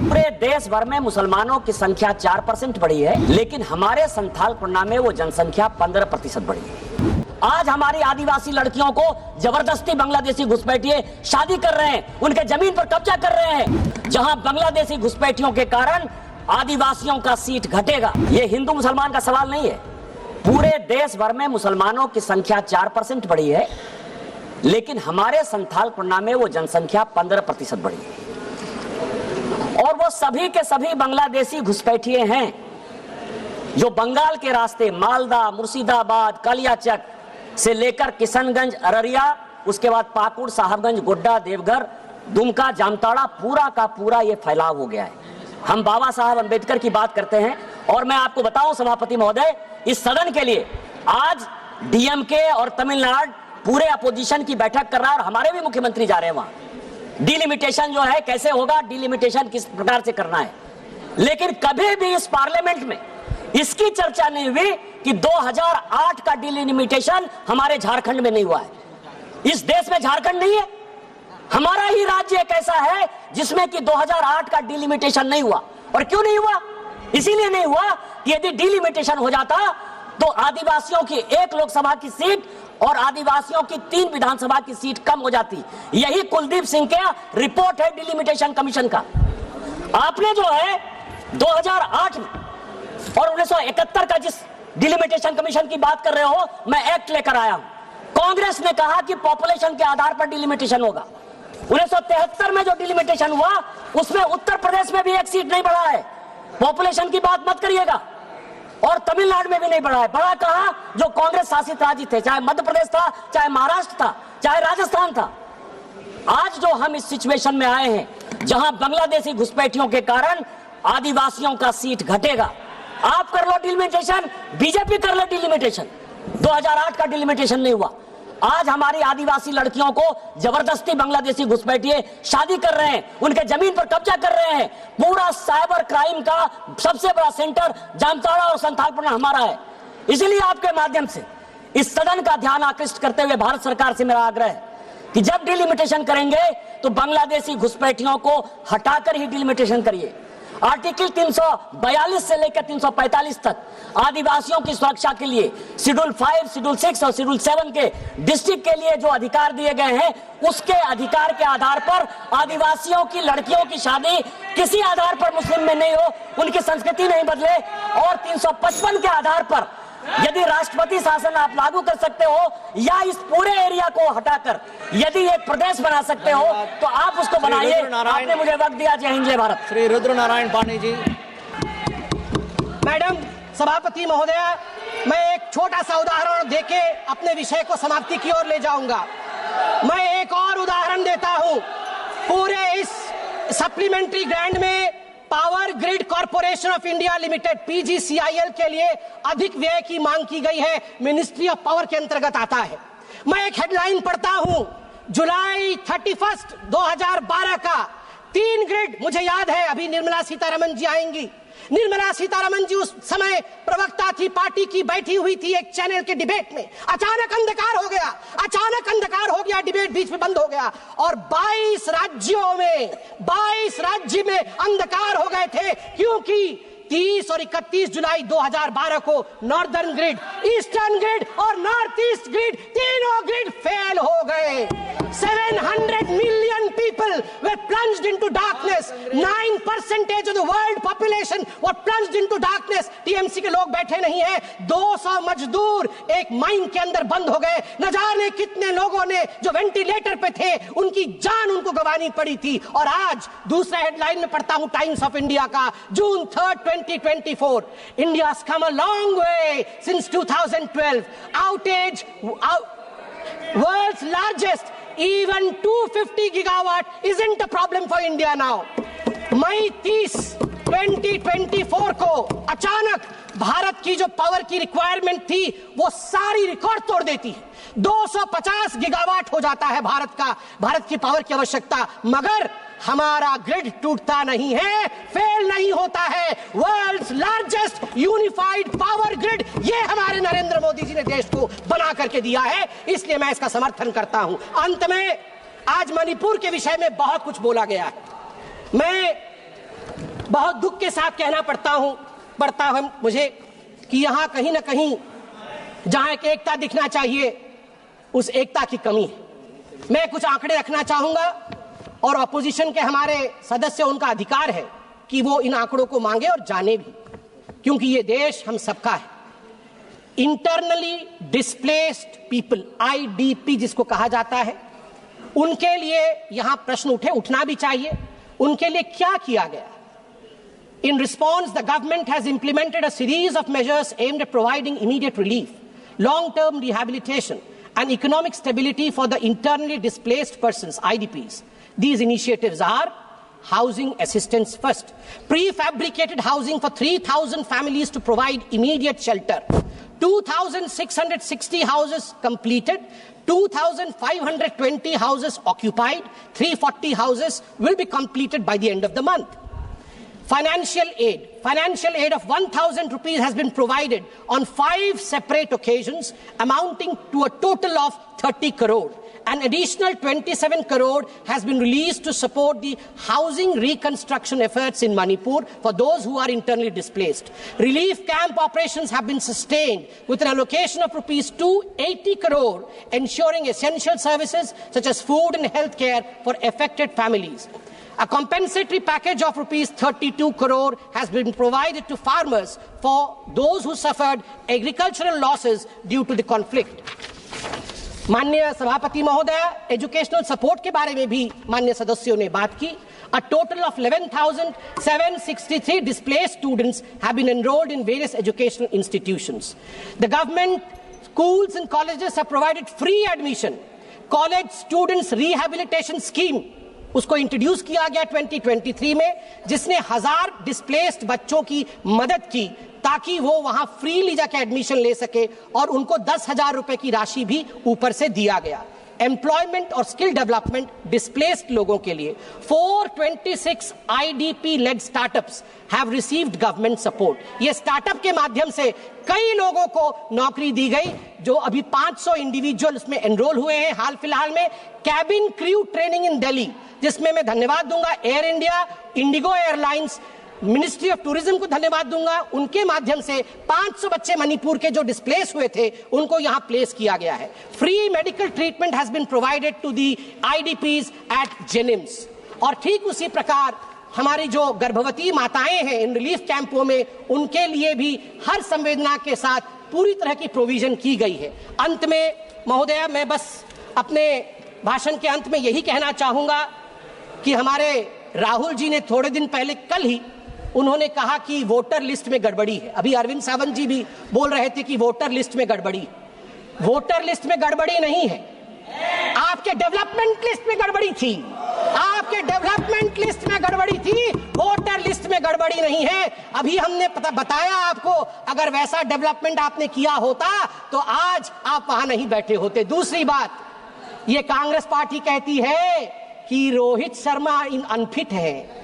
पूरे देश भर में मुसलमानों की संख्या 4% बढ़ी है, लेकिन हमारे संथाल पन्ना में वो जनसंख्या 15% बढ़ी है। आज हमारी आदिवासी लड़कियों को जबरदस्ती बांग्लादेशी घुसपैठिए शादी कर रहे हैं, उनके जमीन पर कब्जा कर रहे हैं, जहां बांग्लादेशी घुसपैठियों के कारण आदिवासियों का सीट घटेगा। ये हिंदू मुसलमान का सवाल नहीं है। पूरे देश भर में मुसलमानों की संख्या 4% बढ़ी है, लेकिन हमारे संथाल पन्ना में वो जनसंख्या 15% बढ़ी है। और वो सभी के सभी बांग्लादेशी घुसपैठिए हैं जो बंगाल के रास्ते मालदा, मुर्शिदाबाद, कालियाचक से लेकर किशनगंज, अररिया, उसके बाद पाकुड़, साहबगंज, गोड्डा, देवघर, दुमका, जामताड़ा, पूरा का पूरा ये फैलाव हो गया है। हम बाबा साहब अंबेडकर की बात करते हैं और मैं आपको बताऊं सभापति महोदय, इस सदन के लिए आज डीएमके और तमिलनाडु पूरे अपोजिशन की बैठक कर रहा है और हमारे भी मुख्यमंत्री जा रहे हैं वहां। डिलिमिटेशन जो है कैसे होगा, डिलिमिटेशन किस प्रकार से करना है, लेकिन कभी भी इस पार्लियामेंट में इसकी चर्चा नहीं हुई कि 2008 का डिलिमिटेशन हमारे झारखंड में नहीं हुआ है। इस देश में झारखंड नहीं है, हमारा ही राज्य एक ऐसा है जिसमें कि 2008 का डिलिमिटेशन नहीं हुआ। और क्यों नहीं हुआ? इसीलिए नहीं हुआ कि यदि डिलिमिटेशन हो जाता तो आदिवासियों की 1 लोकसभा की सीट और आदिवासियों की 3 विधानसभा की सीट कम हो जाती। यही कुलदीप सिंह का रिपोर्ट है डिलिमिटेशन कमीशन का। आपने जो है 2008 में और 1971 का जिस डिलिमिटेशन कमीशन की बात कर रहे हो, मैं एक्ट लेकर आया हूं। कांग्रेस ने कहा कि पॉपुलेशन के आधार पर डिलिमिटेशन होगा। 1973 में जो डिलिमिटेशन हुआ उसमें उत्तर प्रदेश में भी 1 सीट नहीं बढ़ा है। पॉपुलेशन की बात मत करिएगा। और तमिलनाडु में भी नहीं बढ़ा है। बढ़ा कहां? जो कांग्रेस शासित राज्य थे, चाहे मध्य प्रदेश था, चाहे महाराष्ट्र था, चाहे राजस्थान था। आज जो हम इस सिचुएशन में आए हैं जहां बांग्लादेशी घुसपैठियों के कारण आदिवासियों का सीट घटेगा। आप कर लो डिलिमिटेशन, बीजेपी कर लो डिलिमिटेशन, 2008 का डिलिमिटेशन नहीं हुआ। आज हमारी आदिवासी लड़कियों को जबरदस्ती बांग्लादेशी घुसपैठिए शादी कर रहे हैं, उनके जमीन पर कब्जा कर रहे हैं। पूरा साइबर क्राइम का सबसे बड़ा सेंटर जामताड़ा और संथालपन्ना हमारा है। इसलिए आपके माध्यम से इस सदन का ध्यान आकृष्ट करते हुए भारत सरकार से मेरा आग्रह है कि जब डिलिमिटेशन करेंगे तो बांग्लादेशी घुसपैठियों को हटाकर ही डिलिमिटेशन करिए। आर्टिकल 342 से लेकर 345 तक आदिवासियों की सुरक्षा के लिए शेड्यूल 5, शेड्यूल 6 और शेड्यूल 7 के डिस्ट्रिक्ट के लिए जो अधिकार दिए गए हैं, उसके अधिकार के आधार पर आदिवासियों की लड़कियों की शादी किसी आधार पर मुस्लिम में नहीं हो, उनकी संस्कृति नहीं बदले। और 355 के आधार पर यदि राष्ट्रपति शासन आप लागू कर सकते हो या इस पूरे एरिया को हटाकर यदि एक प्रदेश बना सकते हो तो आप उसको बनाइए। आपने मुझे वक्त दिया। जय हिंद, जय भारत। श्री रुद्र नारायण पानी जी। मैडम सभापति महोदया, मैं एक छोटा सा उदाहरण देके अपने विषय को समाप्ति की ओर ले जाऊंगा। मैं एक और उदाहरण देता हूं। पूरे इस सप्लीमेंट्री ग्रांट में power grid corporation of India limited PGCIL के लिए अधिक व्यय की मांग की गई है, मिनिस्ट्री ऑफ पावर के अंतर्गत आता है। मैं एक हेडलाइन पढ़ता हूं, जुलाई 31, 2012 का 3 ग्रिड। मुझे याद है अभी निर्मला सीतारमण जी आएंगी। निर्मला सीतारमण जी उस समय प्रवक्ता थी, पार्टी की, बैठी हुई थी एक चैनल के डिबेट में। अचानक अंधकार हो गया, अचानक अंधकार हो गया, डिबेट बीच में बंद हो गया और 22 राज्यों में 22 राज्य में अंधकार हो गए थे, क्योंकि 30 और 31 जुलाई 2012 को नॉर्दर्न ग्रिड, ईस्टर्न ग्रिड और नॉर्थ ईस्ट ग्रिड, तीनों ग्रिड फेल हो गए। 700 million people were plunged into darkness. 9% of the world population were plunged into darkness. TMC के लोग बैठे नहीं हैं। 200 मजदूर एक माइन के अंदर बंद हो गए। न जाने कितने लोगों ने जो वेंटिलेटर पे थे उनकी जान उनको गंवानी पड़ी थी। और आज दूसरा हेडलाइन में पढ़ता हूं टाइम्स ऑफ इंडिया का, जून 3, 2024, India's come a long way since 2012. Outage, world's largest, even 250 gigawatt isn't a problem for India now. मई 30, 2024 को अचानक भारत की जो पावर की रिक्वायरमेंट थी वो सारी रिकॉर्ड तोड़ देती है। 250 गीगावाट हो जाता है भारत की पावर की आवश्यकता, मगर हमारा ग्रिड टूटता नहीं है, फेल नहीं होता है। World's largest unified power grid, ये हमारे नरेंद्र मोदी जी ने देश को बना करके दिया है, इसलिए मैं इसका समर्थन करता हूं। अंत में आज मणिपुर के विषय में बहुत कुछ बोला गया है। मैं बहुत दुख के साथ कहना पड़ता है मुझे कि यहां कहीं ना कहीं जहां एक एकता दिखना चाहिए उस एकता की कमी है। मैं कुछ आंकड़े रखना चाहूंगा और अपोजिशन के हमारे सदस्य, उनका अधिकार है कि वो इन आंकड़ों को मांगे और जाने भी, क्योंकि ये देश हम सबका है। इंटरनली डिस्प्लेस्ड पीपल, IDP जिसको कहा जाता है, उनके लिए यहां प्रश्न उठना भी चाहिए। उनके लिए क्या किया गया? In response, the government has implemented a series of measures aimed at providing immediate relief, long-term rehabilitation, and economic stability for the internally displaced persons, IDPs. These initiatives are housing assistance first, prefabricated housing for 3,000 families to provide immediate shelter, 2,660 houses completed, 2,520 houses occupied, 340 houses will be completed by the end of the month. Financial aid of 1,000 rupees has been provided on 5 separate occasions, amounting to a total of 30 crore. An additional 27 crore has been released to support the housing reconstruction efforts in Manipur for those who are internally displaced. Relief camp operations have been sustained with an allocation of rupees 280 crore, ensuring essential services such as food and health care for affected families. A compensatory package of rupees 32 crore has been provided to farmers for those who suffered agricultural losses due to the conflict. माननीय सभापति महोदय, educational support के बारे में भी माननीय सदस्यों ने बात की। A total of 11,763 displaced students have been enrolled in various educational institutions. The government, schools and colleges have provided free admission. College Students Rehabilitation Scheme उसको इंट्रोड्यूस किया गया 2023 में, जिसने 1000 डिस्प्लेस्ड बच्चों की मदद की ताकि वो वहां फ्रीली जाके एडमिशन ले सके, और उनको 10,000 रुपए की राशि भी ऊपर से दिया गया। एम्प्लॉयमेंट और स्किल डेवलपमेंट डिस्प्लेस्ड लोगों के लिए 426 IDP led startups have received government support. ये स्टार्टअप के माध्यम से कई लोगों को नौकरी दी गई, जो अभी 500 इंडिविजुअल उसमें एनरोल हुए हैं हाल फिलहाल में। Cabin crew training in Delhi, जिसमें मैं धन्यवाद दूंगा air India, Indigo airlines, ministry of tourism को धन्यवाद दूंगा। उनके माध्यम से 500 बच्चे मणिपुर के जो डिस्प्लेस हुए थे उनको यहां प्लेस किया गया है। Free medical treatment has been provided to the IDPs at जेनिम्स। और ठीक उसी प्रकार हमारी जो गर्भवती माताएं हैं इन रिलीफ कैंपों में, उनके लिए भी हर संवेदना के साथ पूरी तरह की प्रोविजन की गई है। अंत में महोदय, मैं बस अपने भाषण के अंत में यही कहना चाहूंगा कि हमारे राहुल जी ने थोड़े दिन पहले, कल ही उन्होंने कहा कि वोटर लिस्ट में गड़बड़ी है। अभी अरविंद सावंत जी भी बोल रहे थे कि वोटर लिस्ट में गड़बड़ी। वोटर लिस्ट में गड़बड़ी नहीं है, आपके डेवलपमेंट लिस्ट में गड़बड़ी थी। आपके डेवलपमेंट लिस्ट में गड़बड़ी थी, वोटर लिस्ट में गड़बड़ी नहीं है। अभी हमने बताया आपको, अगर वैसा डेवलपमेंट आपने किया होता तो आज आप वहां नहीं बैठे होते। दूसरी बात, ये कांग्रेस पार्टी कहती है कि रोहित शर्मा अनफिट है।